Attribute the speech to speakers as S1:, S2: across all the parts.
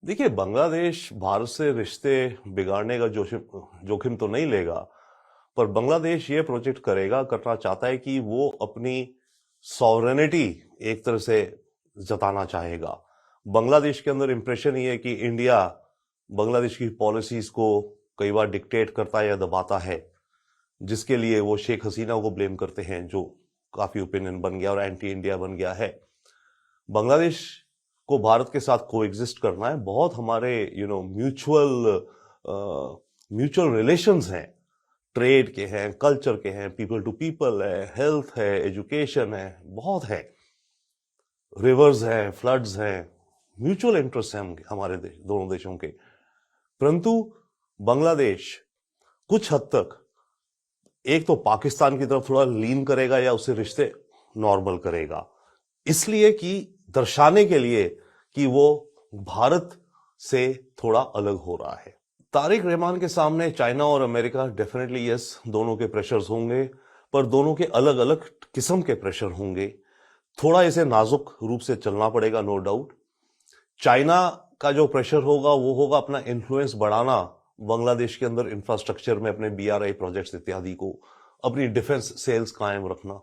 S1: देखिए, बांग्लादेश भारत से रिश्ते बिगाड़ने का जोखिम तो नहीं लेगा, पर बांग्लादेश ये प्रोजेक्ट करना चाहता है कि वो अपनी सॉवरेनिटी एक तरह से जताना चाहेगा। बांग्लादेश के अंदर इंप्रेशन ये है कि इंडिया बांग्लादेश की पॉलिसीज को कई बार डिक्टेट करता है या दबाता है, जिसके लिए वो शेख हसीना को ब्लेम करते हैं, जो काफी ओपिनियन बन गया और एंटी इंडिया बन गया है। बांग्लादेश को भारत के साथ कोएग्जिस्ट करना है। बहुत हमारे म्यूचुअल रिलेशंस हैं, ट्रेड के हैं, कल्चर के हैं, पीपल टू पीपल है, हेल्थ है, एजुकेशन है, बहुत है, रिवर्स हैं, फ्लड्स हैं, म्यूचुअल इंटरेस्ट हैं हमारे दोनों देशों के। परंतु बांग्लादेश कुछ हद तक एक तो पाकिस्तान की तरफ थोड़ा लीन करेगा या उससे रिश्ते नॉर्मल करेगा, इसलिए कि दर्शाने के लिए कि वो भारत से थोड़ा अलग हो रहा है। तारिक रहमान के सामने चाइना और अमेरिका डेफिनेटली यस, दोनों के प्रेशर्स होंगे, पर दोनों के अलग अलग किस्म के प्रेशर होंगे। थोड़ा इसे नाजुक रूप से चलना पड़ेगा, नो डाउट। चाइना का जो प्रेशर होगा वो होगा अपना इन्फ्लुएंस बढ़ाना बांग्लादेश के अंदर, इंफ्रास्ट्रक्चर में अपने BRI प्रोजेक्ट्स इत्यादि को, अपनी डिफेंस सेल्स कायम रखना।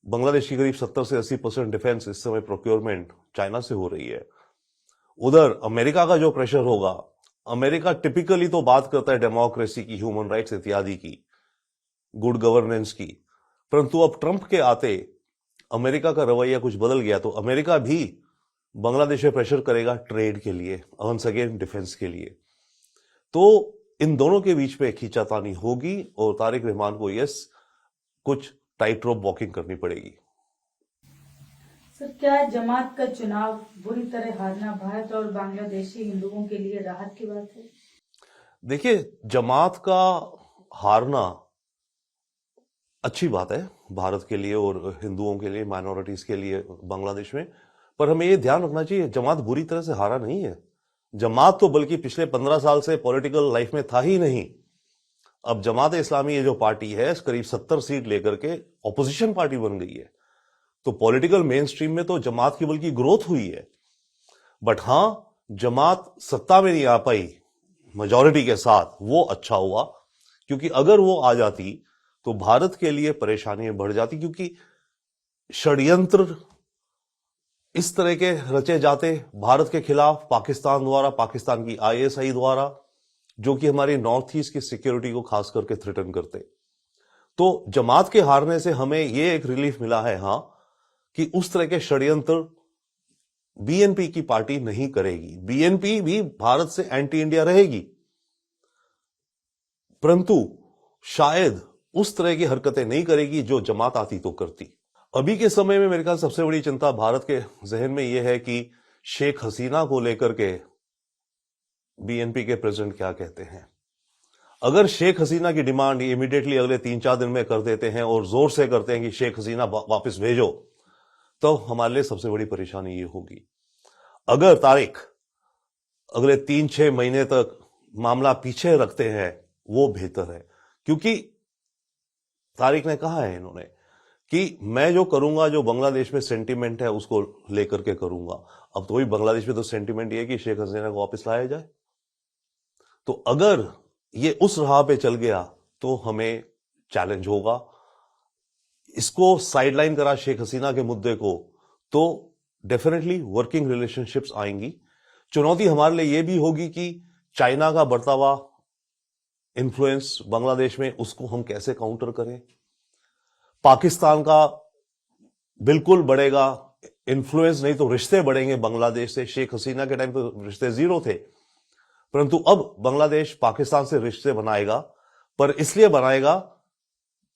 S1: बांग्लादेश की करीब 70 से 80% डिफेंस इस समय प्रोक्योरमेंट चाइना से हो रही है। उधर अमेरिका का जो प्रेशर होगा, अमेरिका टिपिकली तो बात करता है डेमोक्रेसी की, ह्यूमन राइट्स इत्यादि की, गुड गवर्नेंस की, परंतु अब ट्रंप के आते अमेरिका का रवैया कुछ बदल गया, तो अमेरिका भी बांग्लादेश पे प्रेशर करेगा ट्रेड के लिए, वंस अगेन डिफेंस के लिए। तो इन दोनों के बीच में खींचातानी होगी और तारिक रहमान को यस कुछ टाइट रोप वॉकिंग करनी पड़ेगी।
S2: सर, क्या जमात का चुनाव बुरी तरह हारना भारत और बांग्लादेशी हिंदुओं के लिए राहत की बात है?
S1: देखिए, जमात का हारना अच्छी बात है भारत के लिए और हिंदुओं के लिए, माइनॉरिटीज के लिए बांग्लादेश में, पर हमें यह ध्यान रखना चाहिए जमात बुरी तरह से हारा नहीं है। जमात तो बल्कि पिछले 15 साल से पॉलिटिकल लाइफ में था ही नहीं। अब जमात इस्लामी ये जो पार्टी है करीब 70 सीट लेकर के ऑपोजिशन पार्टी बन गई है, तो पॉलिटिकल मेन स्ट्रीम में तो जमात की बल्कि ग्रोथ हुई है। बट हां, जमात सत्ता में नहीं आ पाई मेजॉरिटी के साथ, वो अच्छा हुआ, क्योंकि अगर वो आ जाती तो भारत के लिए परेशानियां बढ़ जाती, क्योंकि षड्यंत्र इस तरह के रचे जाते भारत के खिलाफ पाकिस्तान द्वारा, पाकिस्तान की ISI द्वारा, जो कि हमारी नॉर्थ ईस्ट की सिक्योरिटी को खास करके थ्रेटन करते। तो जमात के हारने से हमें यह एक रिलीफ मिला है, हां, कि उस तरह के षड्यंत्र BNP की पार्टी नहीं करेगी। BNP भी भारत से एंटी इंडिया रहेगी, परंतु शायद उस तरह की हरकतें नहीं करेगी जो जमात आती तो करती। अभी के समय में मेरे ख्याल सबसे बड़ी चिंता भारत के जहन में यह है कि शेख हसीना को लेकर के BNP के प्रेसिडेंट क्या कहते हैं। अगर शेख हसीना की डिमांड इमीडिएटली अगले 3-4 दिन में कर देते हैं और जोर से करते हैं कि शेख हसीना वापस भेजो, तो हमारे लिए सबसे बड़ी परेशानी ये होगी। अगर तारिक अगले 3-6 महीने तक मामला पीछे रखते हैं, वो बेहतर है, क्योंकि तारिक ने कहा है इन्होंने कि मैं जो करूंगा, जो बांग्लादेश में सेंटीमेंट है उसको लेकर के करूंगा। अब तो वही बांग्लादेश में तो सेंटीमेंट ये है कि शेख हसीना को वापस लाया जाए। तो अगर ये उस राह पे चल गया तो हमें चैलेंज होगा। इसको साइडलाइन करा शेख हसीना के मुद्दे को, तो डेफिनेटली वर्किंग रिलेशनशिप्स आएंगी। चुनौती हमारे लिए यह भी होगी कि चाइना का बढ़ता हुआ इन्फ्लुएंस बांग्लादेश में, उसको हम कैसे काउंटर करें। पाकिस्तान का बिल्कुल बढ़ेगा इन्फ्लुएंस, नहीं तो रिश्ते बढ़ेंगे बांग्लादेश से। शेख हसीना के टाइम तो रिश्ते जीरो थे, परंतु अब बांग्लादेश पाकिस्तान से रिश्ते बनाएगा, पर इसलिए बनाएगा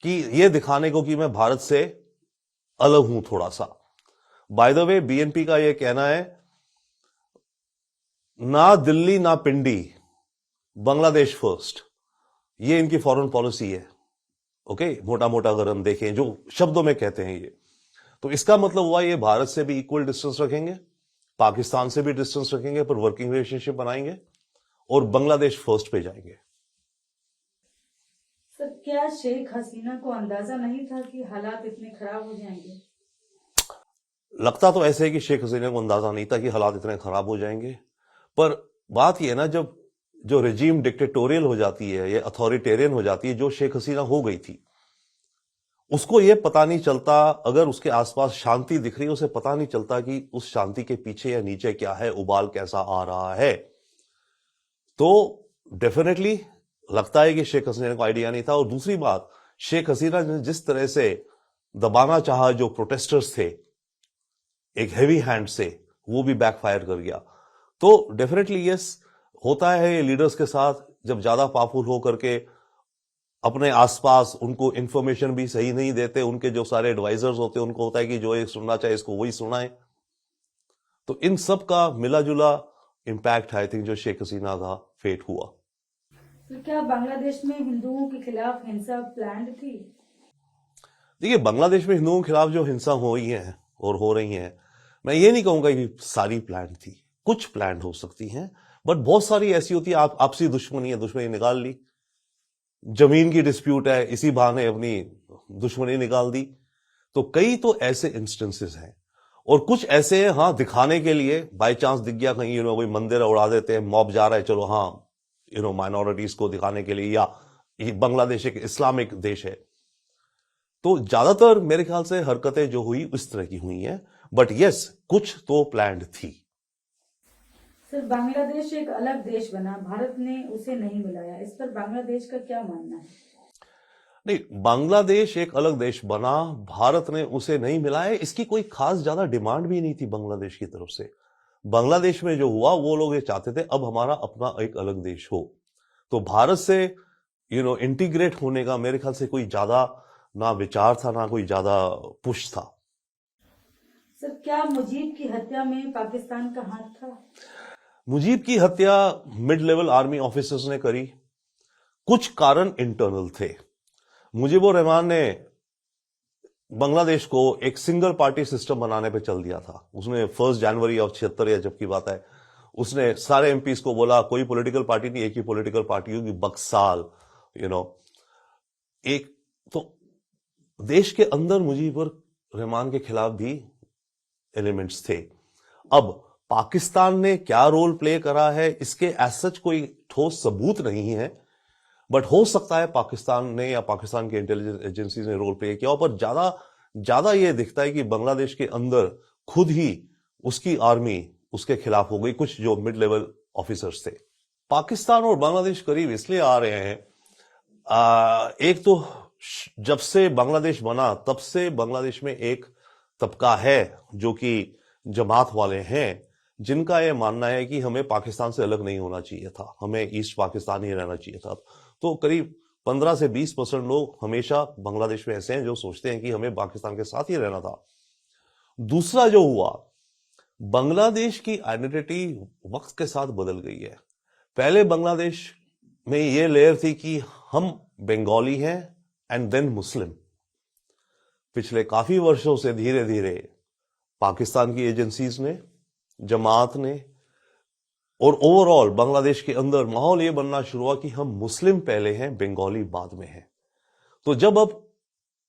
S1: कि यह दिखाने को कि मैं भारत से अलग हूं थोड़ा सा। बाय द वे, BNP का यह कहना है, ना दिल्ली ना पिंडी, बांग्लादेश फर्स्ट, ये इनकी फॉरेन पॉलिसी है। ओके, मोटा मोटा अगर हम देखें जो शब्दों में कहते हैं ये, तो इसका मतलब हुआ ये भारत से भी इक्वल डिस्टेंस रखेंगे, पाकिस्तान से भी डिस्टेंस रखेंगे, पर वर्किंग रिलेशनशिप बनाएंगे और बांग्लादेश फर्स्ट पे जाएंगे।
S2: सर, क्या शेख हसीना को अंदाजा नहीं था कि हालात इतने खराब हो जाएंगे?
S1: लगता तो ऐसे है कि शेख हसीना को अंदाजा नहीं था कि हालात इतने खराब हो जाएंगे, पर बात यह है ना, जब जो रेजीम डिक्टेटोरियल हो जाती है या अथॉरिटेरियन हो जाती है, जो शेख हसीना हो गई थी, उसको यह पता नहीं चलता, अगर उसके आसपास शांति दिख रही है उसे पता नहीं चलता कि उस शांति के पीछे या नीचे क्या है, उबाल कैसा आ रहा है। तो डेफिनेटली लगता है कि शेख हसीना को आइडिया नहीं था। और दूसरी बात, शेख हसीना ने जिस तरह से दबाना चाहा जो प्रोटेस्टर्स थे एक हेवी हैंड से, वो भी बैकफायर कर गया। तो डेफिनेटली यस, होता है लीडर्स के साथ, जब ज्यादा पावरफुल हो करके अपने आसपास उनको इंफॉर्मेशन भी सही नहीं देते, उनके जो सारे एडवाइजर्स होते हैं उनको होता है कि जो ये सुनना चाहे इसको वही सुनाए। तो इन सब का मिला जुला इंपैक्ट आई थिंक जो शेख हसीना का फेट हुआ।
S2: तो क्या बांग्लादेश में हिंदुओं के खिलाफ हिंसा प्लान्ड थी?
S1: देखिए, बांग्लादेश में हिंदुओं के खिलाफ जो हिंसा हो रही है और हो रही है, मैं ये नहीं कहूंगा कि सारी प्लान थी, कुछ प्लान हो सकती हैं, बट बहुत सारी ऐसी होती है आपसी दुश्मनी है, दुश्मनी निकाल ली, जमीन की डिस्प्यूट है, इसी बहाने अपनी दुश्मनी निकाल दी। तो कई तो ऐसे इंस्टेंसेस हैं, और कुछ ऐसे हैं हाँ दिखाने के लिए, बाय चांस दिख गया कहीं कोई मंदिर उड़ा देते हैं, मॉब जा रहा है, चलो हाँ माइनॉरिटीज को दिखाने के लिए, या बांग्लादेश एक इस्लामिक देश है। तो ज्यादातर मेरे ख्याल से हरकतें जो हुई इस तरह की हुई हैं, बट यस कुछ तो प्लान्ड थी।
S2: सर, बांग्लादेश एक अलग देश बना, भारत ने उसे नहीं मिलाया, इस पर बांग्लादेश का क्या मानना है?
S1: नहीं, बांग्लादेश एक अलग देश बना, भारत ने उसे नहीं मिलाया, इसकी कोई खास ज्यादा डिमांड भी नहीं थी बांग्लादेश की तरफ से। बांग्लादेश में जो हुआ, वो लोग ये चाहते थे अब हमारा अपना एक अलग देश हो। तो भारत से इंटीग्रेट होने का मेरे ख्याल से कोई ज्यादा ना विचार था, ना कोई ज्यादा पुश था।
S2: सर, क्या मुजीब की हत्या में पाकिस्तान का हाथ था?
S1: मुजीब की हत्या मिड लेवल आर्मी ऑफिसर्स ने करी, कुछ कारण इंटरनल थे। मुजीबुर रहमान ने बांग्लादेश को एक सिंगल पार्टी सिस्टम बनाने पे चल दिया था। उसने 1 जनवरी और 76 या जब की बात है, उसने सारे एमपीज को बोला कोई पॉलिटिकल पार्टी नहीं, एक ही पॉलिटिकल पार्टी होगी, बक्साल एक। तो देश के अंदर मुजीबुर रहमान के खिलाफ भी एलिमेंट्स थे। अब पाकिस्तान ने क्या रोल प्ले करा है, इसके एज सच कोई ठोस सबूत नहीं है, बट हो सकता है पाकिस्तान ने या पाकिस्तान के इंटेलिजेंस एजेंसीज ने रोल प्ले किया। पर ज्यादा यह दिखता है कि बांग्लादेश के अंदर खुद ही उसकी आर्मी उसके खिलाफ हो गई, कुछ जो मिड लेवल ऑफिसर्स थे। पाकिस्तान और बांग्लादेश करीब इसलिए आ रहे हैं, एक तो जब से बांग्लादेश बना तब से बांग्लादेश में एक तबका है जो कि जमात वाले हैं, जिनका यह मानना है कि हमें पाकिस्तान से अलग नहीं होना चाहिए था, हमें ईस्ट पाकिस्तान ही रहना चाहिए था। तो करीब 15 से 20% लोग हमेशा बांग्लादेश में ऐसे हैं जो सोचते हैं कि हमें पाकिस्तान के साथ ही रहना था। दूसरा जो हुआ, बांग्लादेश की आइडेंटिटी वक्त के साथ बदल गई है। पहले बांग्लादेश में यह लेयर थी कि हम बंगाली हैं एंड देन मुस्लिम। पिछले काफी वर्षों से धीरे धीरे पाकिस्तान की एजेंसीज ने, जमात ने और ओवरऑल बांग्लादेश के अंदर माहौल यह बनना शुरू हुआ कि हम मुस्लिम पहले हैं, बंगाली बाद में हैं। तो जब अब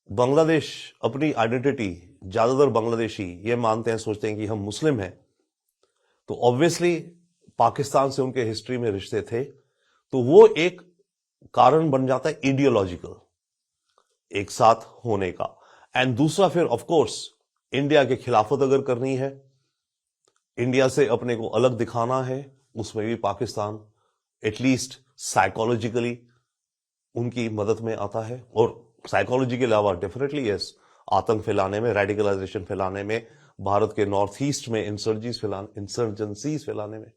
S1: बांग्लादेश अपनी आइडेंटिटी, ज्यादातर बांग्लादेशी ये मानते हैं, सोचते हैं कि हम मुस्लिम हैं, तो ऑब्वियसली पाकिस्तान से उनके हिस्ट्री में रिश्ते थे, तो वो एक कारण बन जाता है आइडियोलॉजिकल एक साथ होने का। एंड दूसरा फिर ऑफ कोर्स इंडिया के खिलाफत अगर करनी है, इंडिया से अपने को अलग दिखाना है, उसमें भी पाकिस्तान एटलीस्ट साइकोलॉजिकली उनकी मदद में आता है। और साइकोलॉजी के अलावा डेफिनेटली यस, आतंक फैलाने में, रेडिकलाइजेशन फैलाने में, भारत के नॉर्थ ईस्ट में इंसर्जेंसीज फैलाने में।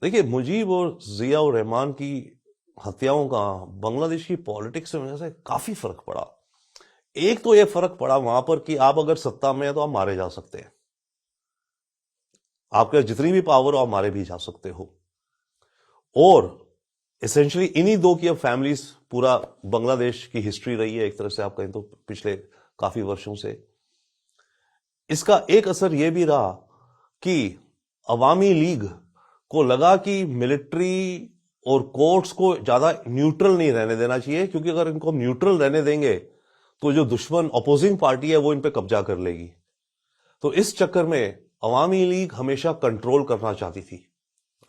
S1: देखिए, मुजीब और जिया और रहमान की हत्याओं का बांग्लादेश की पॉलिटिक्स में से काफी फर्क पड़ा। एक तो यह फर्क पड़ा वहां पर कि आप अगर सत्ता में है तो आप मारे जा सकते हैं, आपके जितनी भी पावर हो आप मारे भी जा सकते हो। और एसेंशियली इन्हीं दो की अब फैमिलीज, पूरा बांग्लादेश की हिस्ट्री रही है एक तरह से आप कहें तो पिछले काफी वर्षों से। इसका एक असर यह भी रहा कि अवामी लीग को लगा कि मिलिट्री और कोर्ट्स को ज्यादा न्यूट्रल नहीं रहने देना चाहिए, क्योंकि अगर इनको हम न्यूट्रल रहने देंगे तो जो दुश्मन अपोजिंग पार्टी है वो इन पे कब्जा कर लेगी। तो इस चक्कर में अवामी लीग हमेशा कंट्रोल करना चाहती थी।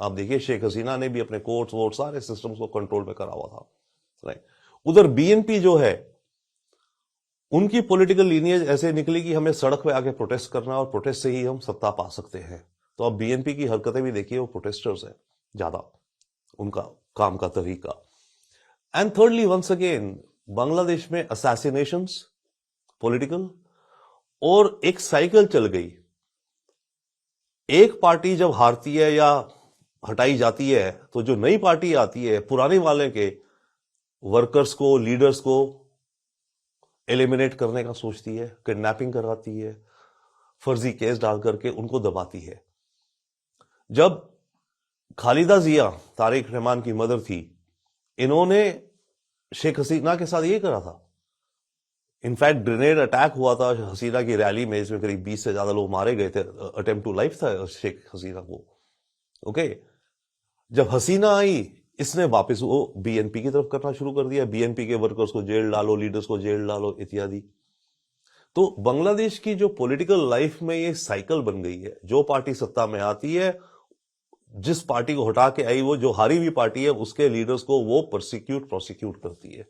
S1: आप देखिए शेख हसीना ने भी अपने कोर्ट्स वोट सारे सिस्टम्स को कंट्रोल में करा हुआ था, राइट। उधर बीएनपी जो है उनकी पॉलिटिकल लीनियज ऐसे निकली कि हमें सड़क पे आके प्रोटेस्ट करना और प्रोटेस्ट से ही हम सत्ता पा सकते हैं। तो अब बीएनपी की हरकतें भी देखिए, वो प्रोटेस्टर्स है ज्यादा, उनका काम का तरीका। And thirdly once again Bangladesh में असैसिनेशंस पॉलिटिकल, और एक साइकिल चल गई। एक पार्टी जब हारती है या हटाई जाती है तो जो नई पार्टी आती है पुराने वाले के वर्कर्स को, लीडर्स को एलिमिनेट करने का सोचती है, किडनैपिंग कराती है, फर्जी केस डाल करके उनको दबाती है। जब खालिदा जिया तारिक रहमान की मदर थी, इन्होंने शेख हसीना के साथ ये करा था। इनफैक्ट ग्रेनेड अटैक हुआ था हसीना की रैली में, इसमें करीब 20 से ज्यादा लोग मारे गए थे। अटेम्प्ट टू लाइफ था शेख हसीना को। ओके, जब हसीना आई, इसने वापस वो बीएनपी की तरफ करना शुरू कर दिया। बीएनपी के वर्कर्स को जेल डालो, लीडर्स को जेल डालो इत्यादि। तो बांग्लादेश की जो पॉलिटिकल लाइफ में ये साइकिल बन गई है, जो पार्टी सत्ता में आती है, जिस पार्टी को हटा के आई, वो जो हारी हुई पार्टी है उसके लीडर्स को वो प्रोसिक्यूट करती है।